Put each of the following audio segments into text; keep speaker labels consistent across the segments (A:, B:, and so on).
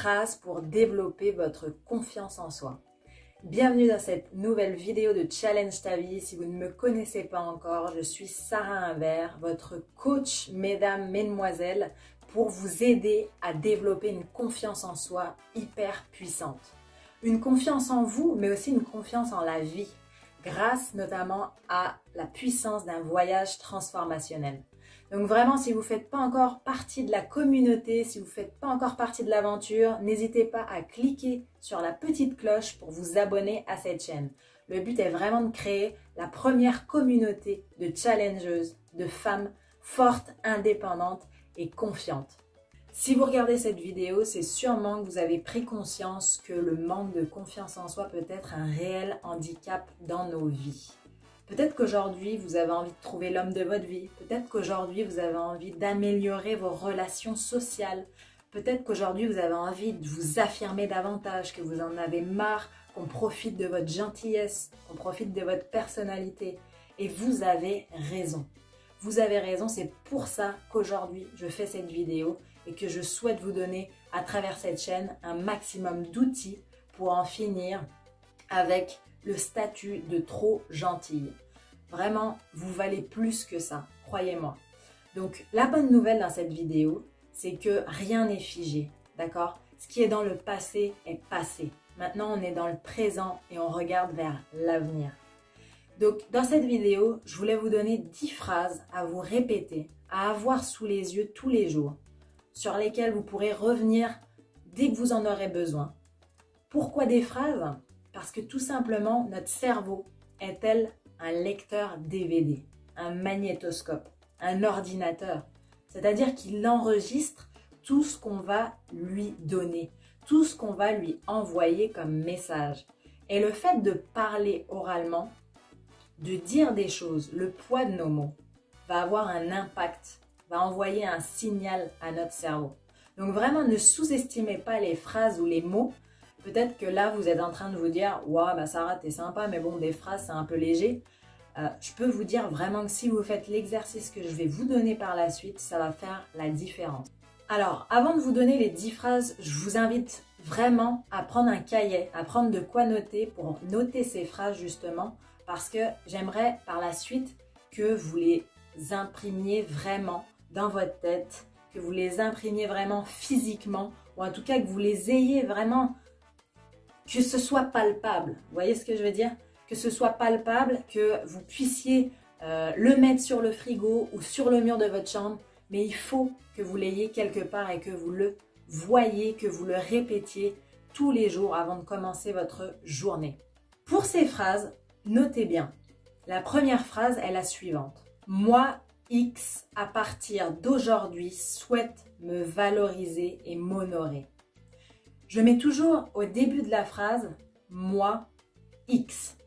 A: phrases pour développer votre confiance en soi. Bienvenue dans cette nouvelle vidéo de Challenge ta vie. Si vous ne me connaissez pas encore, je suis Sarah Imbert, votre coach, mesdames, mesdemoiselles, pour vous aider à développer une confiance en soi hyper puissante. Une confiance en vous, mais aussi une confiance en la vie, grâce notamment à la puissance d'un voyage transformationnel. Donc vraiment, si vous ne faites pas encore partie de la communauté, si vous ne faites pas encore partie de l'aventure, n'hésitez pas à cliquer sur la petite cloche pour vous abonner à cette chaîne. Le but est vraiment de créer la première communauté de challengeuses, de femmes fortes, indépendantes et confiantes. Si vous regardez cette vidéo, c'est sûrement que vous avez pris conscience que le manque de confiance en soi peut être un réel handicap dans nos vies. Peut-être qu'aujourd'hui, vous avez envie de trouver l'homme de votre vie. Peut-être qu'aujourd'hui, vous avez envie d'améliorer vos relations sociales. Peut-être qu'aujourd'hui, vous avez envie de vous affirmer davantage, que vous en avez marre, qu'on profite de votre gentillesse, qu'on profite de votre personnalité. Et vous avez raison. Vous avez raison, c'est pour ça qu'aujourd'hui, je fais cette vidéo et que je souhaite vous donner, à travers cette chaîne, un maximum d'outils pour en finir avec le statut de trop gentille. Vraiment, vous valez plus que ça, croyez-moi. Donc, la bonne nouvelle dans cette vidéo, c'est que rien n'est figé, d'accord? Ce qui est dans le passé est passé. Maintenant, on est dans le présent et on regarde vers l'avenir. Donc, dans cette vidéo, je voulais vous donner 10 phrases à vous répéter, à avoir sous les yeux tous les jours, sur lesquelles vous pourrez revenir dès que vous en aurez besoin. Pourquoi des phrases? Parce que tout simplement, notre cerveau est tel un lecteur DVD, un magnétoscope, un ordinateur. C'est-à-dire qu'il enregistre tout ce qu'on va lui donner, tout ce qu'on va lui envoyer comme message. Et le fait de parler oralement, de dire des choses, le poids de nos mots, va avoir un impact, va envoyer un signal à notre cerveau. Donc vraiment, ne sous-estimez pas les phrases ou les mots. Peut-être que là, vous êtes en train de vous dire « Ouah, bah Sarah, t'es sympa, mais bon, des phrases, c'est un peu léger. » Je peux vous dire vraiment que si vous faites l'exercice que je vais vous donner par la suite, ça va faire la différence. Alors, avant de vous donner les 10 phrases, je vous invite vraiment à prendre un cahier, à prendre de quoi noter pour noter ces phrases justement, parce que j'aimerais par la suite que vous les imprimiez vraiment dans votre tête, que vous les imprimiez vraiment physiquement, ou en tout cas que vous les ayez vraiment, que ce soit palpable. Vous voyez ce que je veux dire? Que ce soit palpable, que vous puissiez le mettre sur le frigo ou sur le mur de votre chambre, mais il faut que vous l'ayez quelque part et que vous le voyez, que vous le répétiez tous les jours avant de commencer votre journée. Pour ces phrases, notez bien. La première phrase est la suivante. Moi, X, à partir d'aujourd'hui, souhaite me valoriser et m'honorer. Je mets toujours au début de la phrase « moi, X ».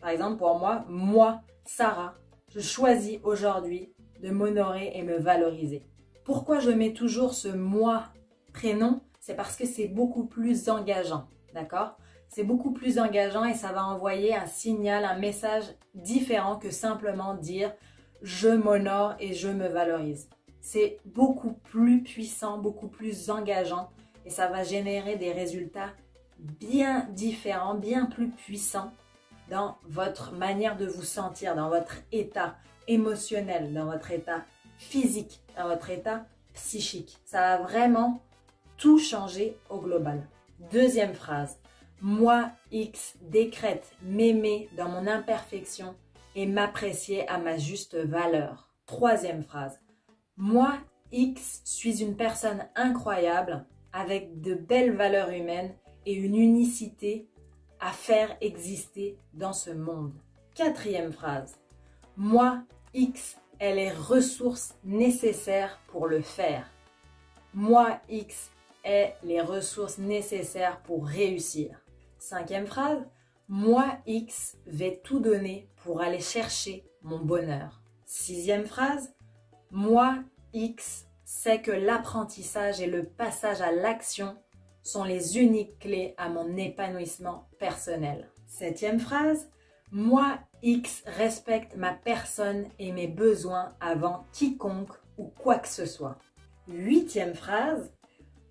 A: Par exemple, pour moi, Sarah, je choisis aujourd'hui de m'honorer et me valoriser. Pourquoi je mets toujours ce « moi » prénom? C'est parce que c'est beaucoup plus engageant, d'accord? C'est beaucoup plus engageant et ça va envoyer un signal, un message différent que simplement dire « je m'honore et je me valorise ». C'est beaucoup plus puissant, beaucoup plus engageant et ça va générer des résultats bien différents, bien plus puissants dans votre manière de vous sentir, dans votre état émotionnel, dans votre état physique, dans votre état psychique. Ça va vraiment tout changer au global. Deuxième phrase. Moi, X, décrète m'aimer dans mon imperfection et m'apprécier à ma juste valeur. Troisième phrase. Moi, X, suis une personne incroyable avec de belles valeurs humaines et une unicité à faire exister dans ce monde. Quatrième phrase. Moi, X, ai les ressources nécessaires pour le faire. Moi, X, ai les ressources nécessaires pour réussir. Cinquième phrase. Moi, X, vais tout donner pour aller chercher mon bonheur. Sixième phrase. Moi, X, sais que l'apprentissage et le passage à l'action sont les uniques clés à mon épanouissement personnel. Septième phrase. Moi, X, respecte ma personne et mes besoins avant quiconque ou quoi que ce soit. Huitième phrase.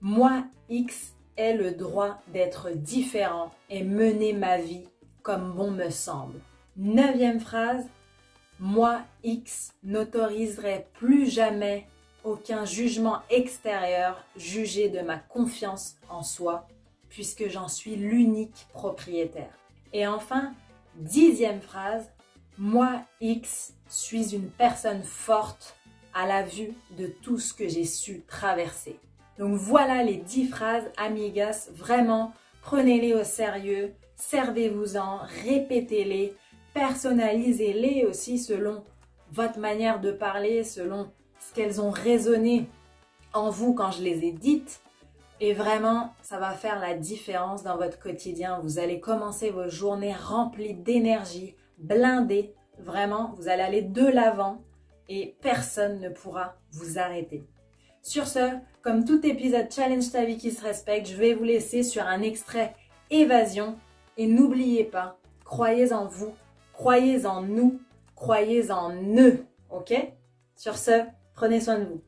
A: Moi, X, ai le droit d'être différent et mener ma vie comme bon me semble. 9e phrase, moi X n'autoriserai plus jamais aucun jugement extérieur juger de ma confiance en soi puisque j'en suis l'unique propriétaire. Et enfin, 10e phrase, moi X suis une personne forte à la vue de tout ce que j'ai su traverser. Donc voilà les 10 phrases, amigas, vraiment, prenez-les au sérieux, servez-vous-en, répétez-les, personnalisez-les aussi selon votre manière de parler, selon ce qu'elles ont résonné en vous quand je les ai dites. Et vraiment, ça va faire la différence dans votre quotidien. Vous allez commencer vos journées remplies d'énergie, blindées. Vraiment, vous allez aller de l'avant et personne ne pourra vous arrêter. Sur ce, comme tout épisode Challenge ta vie qui se respecte, je vais vous laisser sur un extrait Évasion. Et n'oubliez pas, croyez en vous, croyez en nous, croyez en eux, ok? Sur ce, prenez soin de vous.